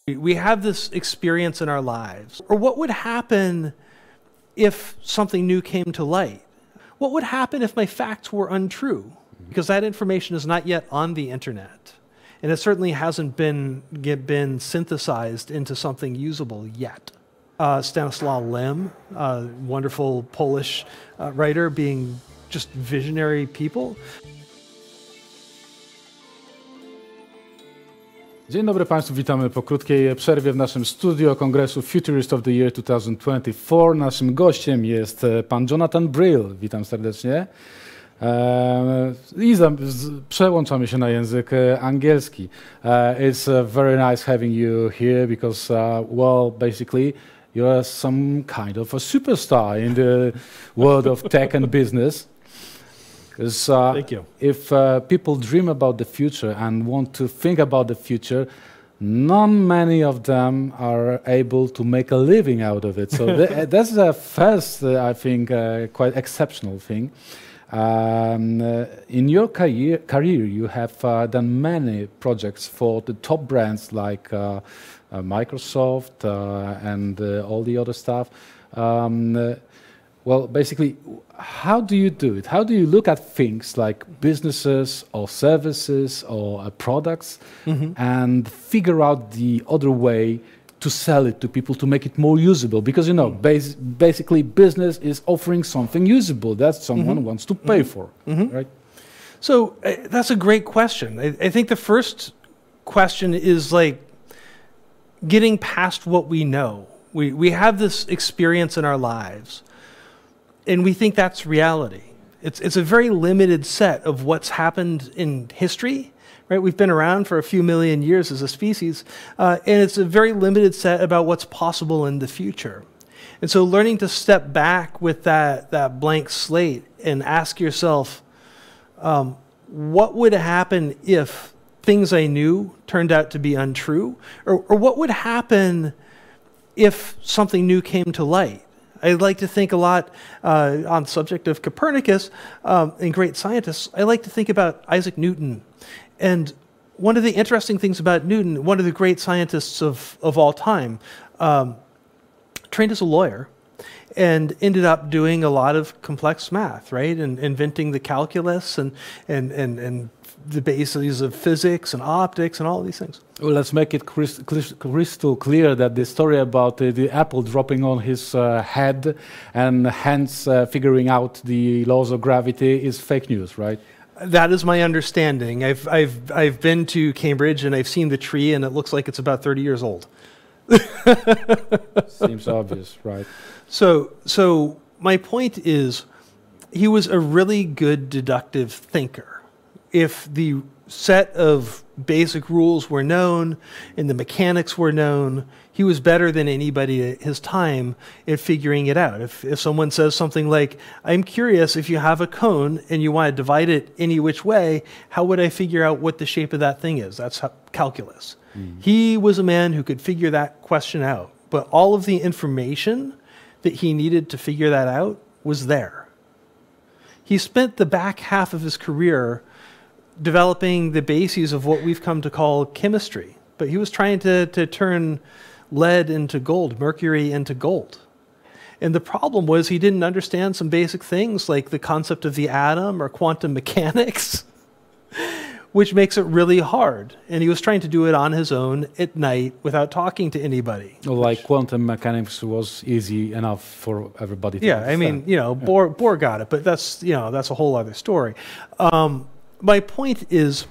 We have this experience in our lives. Or what would happen if something new came to light? What would happen if my facts were untrue? Because that information is not yet on the internet. And it certainly hasn't been synthesized into something usable yet. 𝐿𝐶 Lem, wonderful Polish writer, being just visionary people. Dzień dobry Państwu, witamy po krótkiej przerwie w naszym studio kongresu Futurist of the Year 2024. Naszym gościem jest pan Jonathan Brill. Witam serdecznie. I przełączamy się na język angielski. It's very nice having you here because, well, basically you're some kind of a superstar in the world of tech and business. Thank you. If people dream about the future and want to think about the future, not many of them are able to make a living out of it. So that's the first, I think, quite exceptional thing. In your career, you have done many projects for the top brands like Microsoft and all the other stuff. Well, basically, how do you do it? How do you look at things like businesses or services or products and figure out the other way to sell it to people, to make it more usable? Because, you know, basically business is offering something usable that someone wants to pay for, right? So that's a great question. I think the first question is like getting past what we know. We have this experience in our lives, and we think that's reality. It's a very limited set of what's happened in history, right? We've been around for a few million years as a species, and it's a very limited set about what's possible in the future. And so learning to step back with that blank slate and ask yourself, what would happen if things I knew turned out to be untrue? Or what would happen if something new came to light? I like to think a lot on the subject of Copernicus and great scientists. I like to think about Isaac Newton. And one of the interesting things about Newton, one of the great scientists of all time, trained as a lawyer and ended up doing a lot of complex math, right? And inventing the calculus and the bases of physics and optics and all these things. Well, let's make it crystal clear that the story about the apple dropping on his head and hence figuring out the laws of gravity is fake news, right? That is my understanding. I've been to Cambridge and I've seen the tree and it looks like it's about 30 years old. Seems obvious, right? So my point is, he was a really good deductive thinker. If the set of basic rules were known and the mechanics were known, he was better than anybody at his time at figuring it out. If someone says something like, I'm curious, if you have a cone and you want to divide it any which way, how would I figure out what the shape of that thing is? That's calculus. He was a man who could figure that question out, but all of the information that he needed to figure that out was there. He spent the back half of his career developing the bases of what we've come to call chemistry. But he was trying to turn lead into gold, mercury into gold. And the problem was he didn't understand some basic things like the concept of the atom or quantum mechanics, which makes it really hard. And he was trying to do it on his own at night without talking to anybody. Like quantum mechanics was easy enough for everybody to understand. I mean, you know, Bohr got it, but that's, you know, that's a whole other story. My point is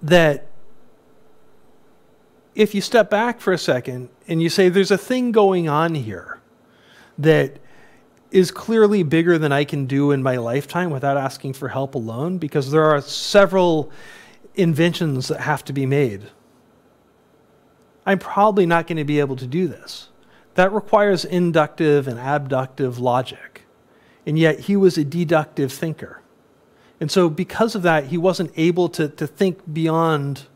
that if you step back for a second and you say there's a thing going on here that is clearly bigger than I can do in my lifetime without asking for help alone, because there are several inventions that have to be made, I'm probably not going to be able to do this. That requires inductive and abductive logic. And yet he was a deductive thinker. And so because of that, he wasn't able to think beyond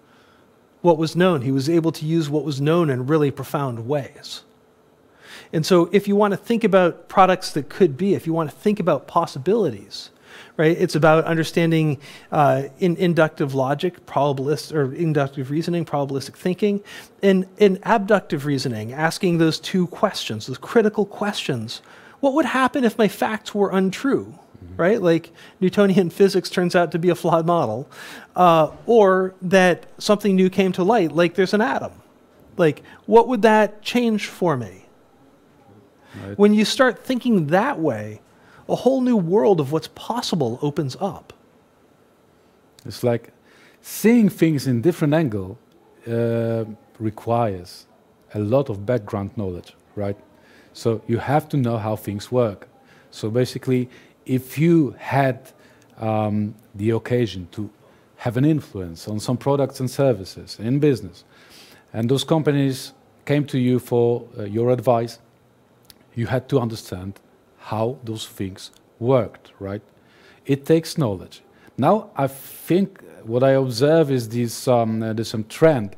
what was known. He was able to use what was known in really profound ways. And so if you want to think about products that could be, if you want to think about possibilities, right? It's about understanding in inductive logic, inductive reasoning, probabilistic thinking, and in abductive reasoning, asking those two questions, those critical questions. What would happen if my facts were untrue, right? Like Newtonian physics turns out to be a flawed model, or that something new came to light, like there's an atom. Like, what would that change for me? Right. When you start thinking that way, a whole new world of what's possible opens up. It's like seeing things in different angle requires a lot of background knowledge, right? So you have to know how things work. So basically, if you had the occasion to have an influence on some products and services in business, and those companies came to you for your advice, you had to understand how those things worked, right? It takes knowledge. Now, I think what I observe is there's some trend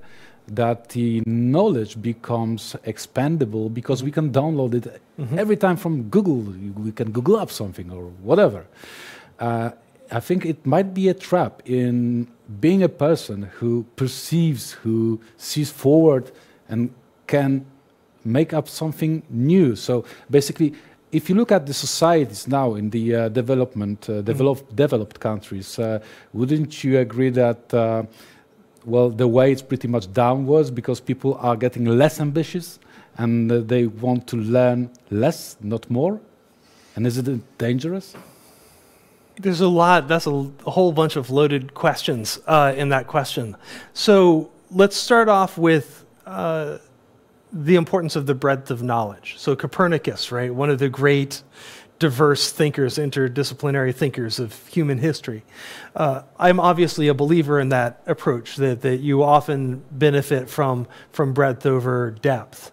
that the knowledge becomes expandable because we can download it every time from Google. We can Google up something or whatever. I think it might be a trap in being a person who perceives, who sees forward and can make up something new. So basically, if you look at the societies now in the developed countries, wouldn't you agree that well, the way it's pretty much downwards because people are getting less ambitious and they want to learn less, not more? And is it dangerous? There's a lot. That's a whole bunch of loaded questions in that question. So let's start off with the importance of the breadth of knowledge. So Copernicus, right, one of the great diverse thinkers, interdisciplinary thinkers of human history. I'm obviously a believer in that approach, that you often benefit from breadth over depth.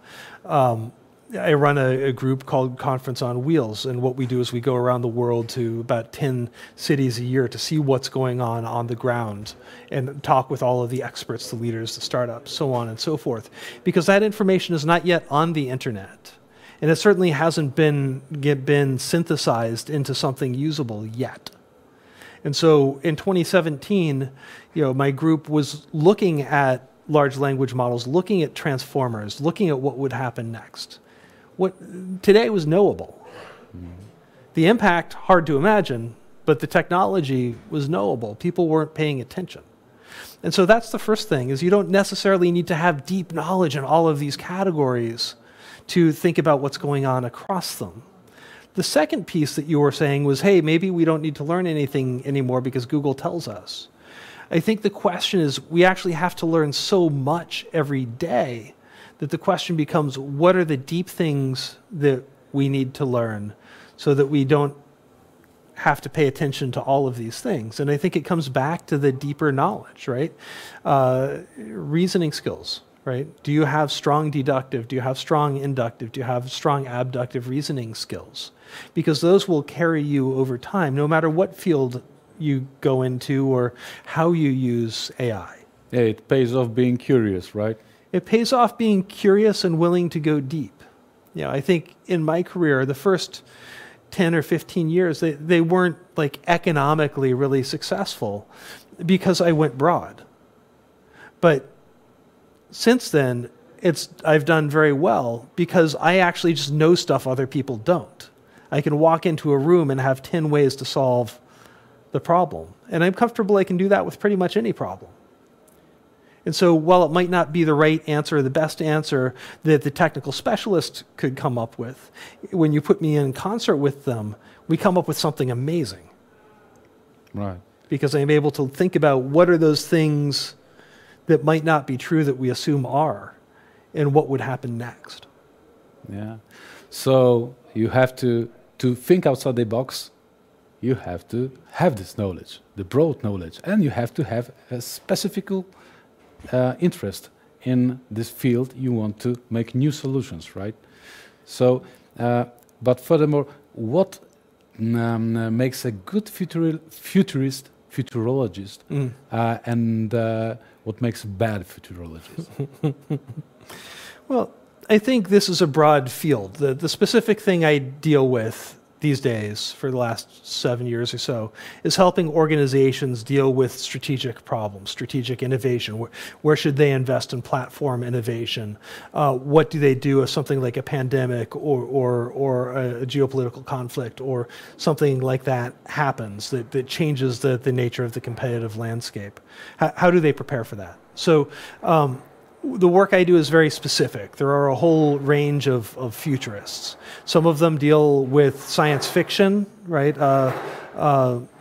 I run a group called Conference on Wheels, and what we do is we go around the world to about 10 cities a year to see what's going on the ground and talk with all of the experts, the leaders, the startups, so on and so forth. Because that information is not yet on the internet, and it certainly hasn't been synthesized into something usable yet. And so in 2017, my group was looking at large language models, looking at transformers, looking at what would happen next. What today was knowable. The impact, hard to imagine, but the technology was knowable. People weren't paying attention. And so that's the first thing, is you don't necessarily need to have deep knowledge in all of these categories to think about what's going on across them. The second piece that you were saying was, hey, maybe we don't need to learn anything anymore because Google tells us. I think the question is, we actually have to learn so much every day that the question becomes, what are the deep things that we need to learn so that we don't have to pay attention to all of these things? And I think it comes back to the deeper knowledge, right? Reasoning skills, right? Do you have strong deductive? Do you have strong inductive? Do you have strong abductive reasoning skills? Because those will carry you over time, no matter what field you go into or how you use AI. Yeah, it pays off being curious, right? It pays off being curious and willing to go deep. I think in my career, the first 10 or 15 years, they weren't like economically really successful because I went broad. But since then, I've done very well because I actually just know stuff other people don't. I can walk into a room and have 10 ways to solve the problem. And I'm comfortable I can do that with pretty much any problem. And so while it might not be the right answer or the best answer that the technical specialist could come up with, when you put me in concert with them, we come up with something amazing. Right. Because I'm able to think about what are those things that might not be true that we assume are, and what would happen next. Yeah. So you have to think outside the box. You have to have this knowledge, the broad knowledge, and you have to have a specific interest in this field. You want to make new solutions, right? So, but furthermore, what makes a good futurist, futurologist, and what makes a bad futurologist? Well, I think this is a broad field. The specific thing I deal with these days, for the last 7 years or so, is helping organizations deal with strategic problems, strategic innovation. Where should they invest in platform innovation? What do they do if something like a pandemic or a geopolitical conflict or something like that happens that changes the nature of the competitive landscape? How do they prepare for that? So the work I do is very specific. There are a whole range of futurists. Some of them deal with science fiction, right?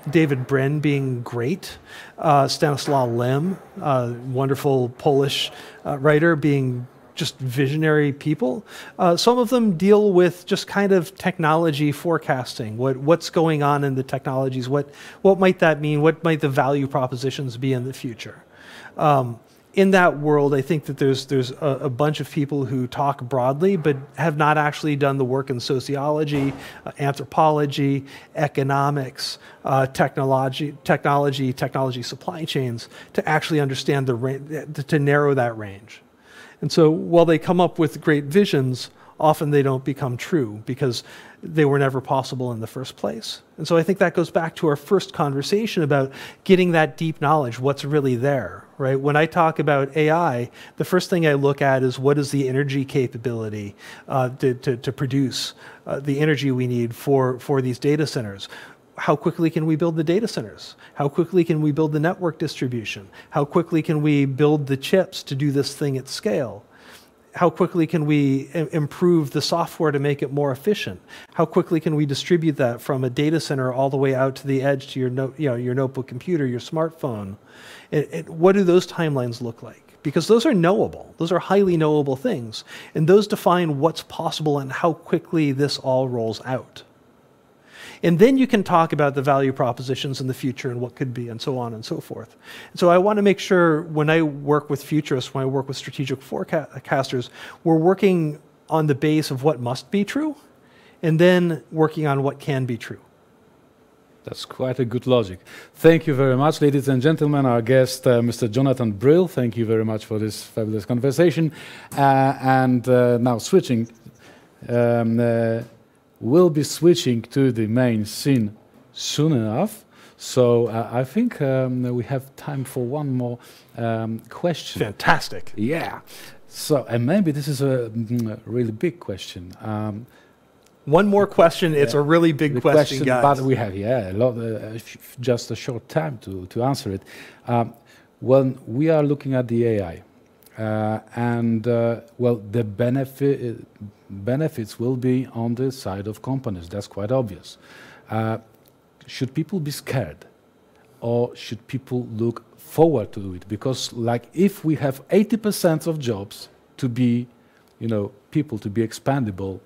David Brin being great, Stanislaw Lem, wonderful Polish writer, being just visionary people. Some of them deal with just kind of technology forecasting, what's going on in the technologies, what might that mean, what might the value propositions be in the future. In that world, I think that there's a bunch of people who talk broadly, but have not actually done the work in sociology, anthropology, economics, technology supply chains to actually understand to narrow that range. And so while they come up with great visions, often they don't become true because they were never possible in the first place. And so I think that goes back to our first conversation about getting that deep knowledge, what's really there, right? When I talk about AI, the first thing I look at is what is the energy capability to produce the energy we need for these data centers. How quickly can we build the data centers? How quickly can we build the network distribution? How quickly can we build the chips to do this thing at scale? How quickly can we improve the software to make it more efficient? How quickly can we distribute that from a data center all the way out to the edge to your notebook computer, your smartphone? What do those timelines look like? Because those are knowable. Those are highly knowable things. And those define what's possible and how quickly this all rolls out. And then you can talk about the value propositions in the future and what could be and so on and so forth. And so I want to make sure when I work with futurists, when I work with strategic forecasters, we're working on the base of what must be true and then working on what can be true. That's quite a good logic. Thank you very much, ladies and gentlemen. Our guest, Mr. Jonathan Brill, thank you very much for this fabulous conversation. Now switching. We'll be switching to the main scene soon enough. So I think we have time for one more question. Fantastic. Yeah. So, and maybe this is a really big question. One more question. It's a really big question, guys. But we have, a lot, just a short time to answer it. When we are looking at the AI, the benefits will be on the side of companies. That's quite obvious. Should people be scared, or should people look forward to it? Because, like, if we have 80% of jobs to be, people to be expandable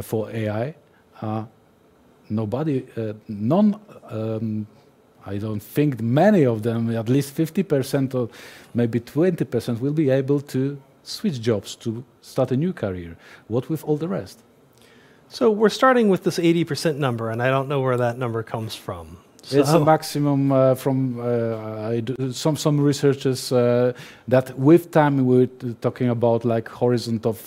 for AI, I don't think many of them, at least 50% or maybe 20%, will be able to switch jobs to start a new career. What with all the rest? So we're starting with this 80% number, and I don't know where that number comes from. So it's a maximum from some researchers that with time we're talking about like horizon of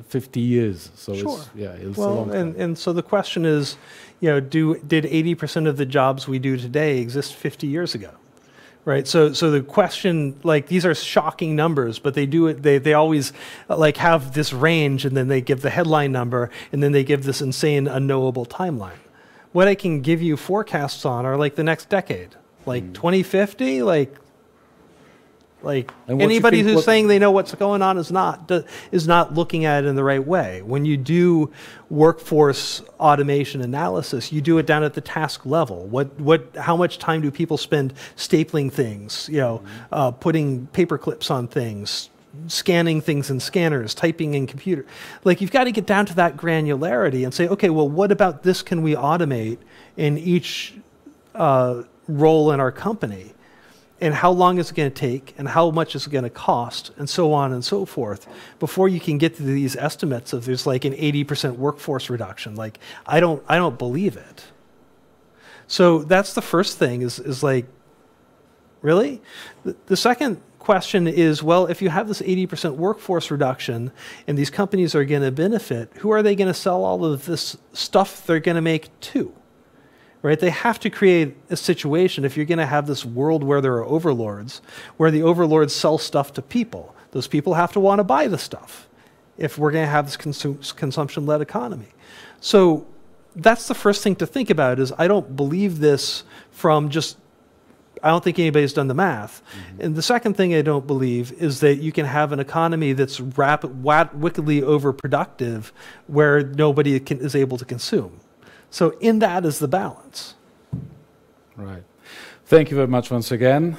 50 years. So sure. It's well, a long time. And so the question is, did 80% of the jobs we do today exist 50 years ago? Right. So the question, like, these are shocking numbers, but they do it. They always like have this range, and then they give the headline number, and then they give this insane, unknowable timeline. What I can give you forecasts on are like the next decade, like 2050, like anybody who's saying they know what's going on is not looking at it in the right way. When you do workforce automation analysis, you do it down at the task level. How much time do people spend stapling things, putting paper clips on things, scanning things in scanners, typing in computer? Like, you've got to get down to that granularity and say, okay, well, what about this can we automate in each role in our company? And how long is it going to take, and how much is it going to cost, and so on and so forth, before you can get to these estimates of there's like an 80% workforce reduction. Like, I don't believe it. So that's the first thing is like, really? The second question is, well, if you have this 80% workforce reduction and these companies are going to benefit, who are they going to sell all of this stuff they're going to make to? Right? They have to create a situation, if you're going to have this world where there are overlords, where the overlords sell stuff to people. Those people have to want to buy the stuff if we're going to have this consumption-led economy. So that's the first thing to think about is I don't believe this from just, I don't think anybody's done the math. And the second thing I don't believe is that you can have an economy that's wickedly overproductive where nobody is able to consume. So in that is the balance. Right. Thank you very much once again.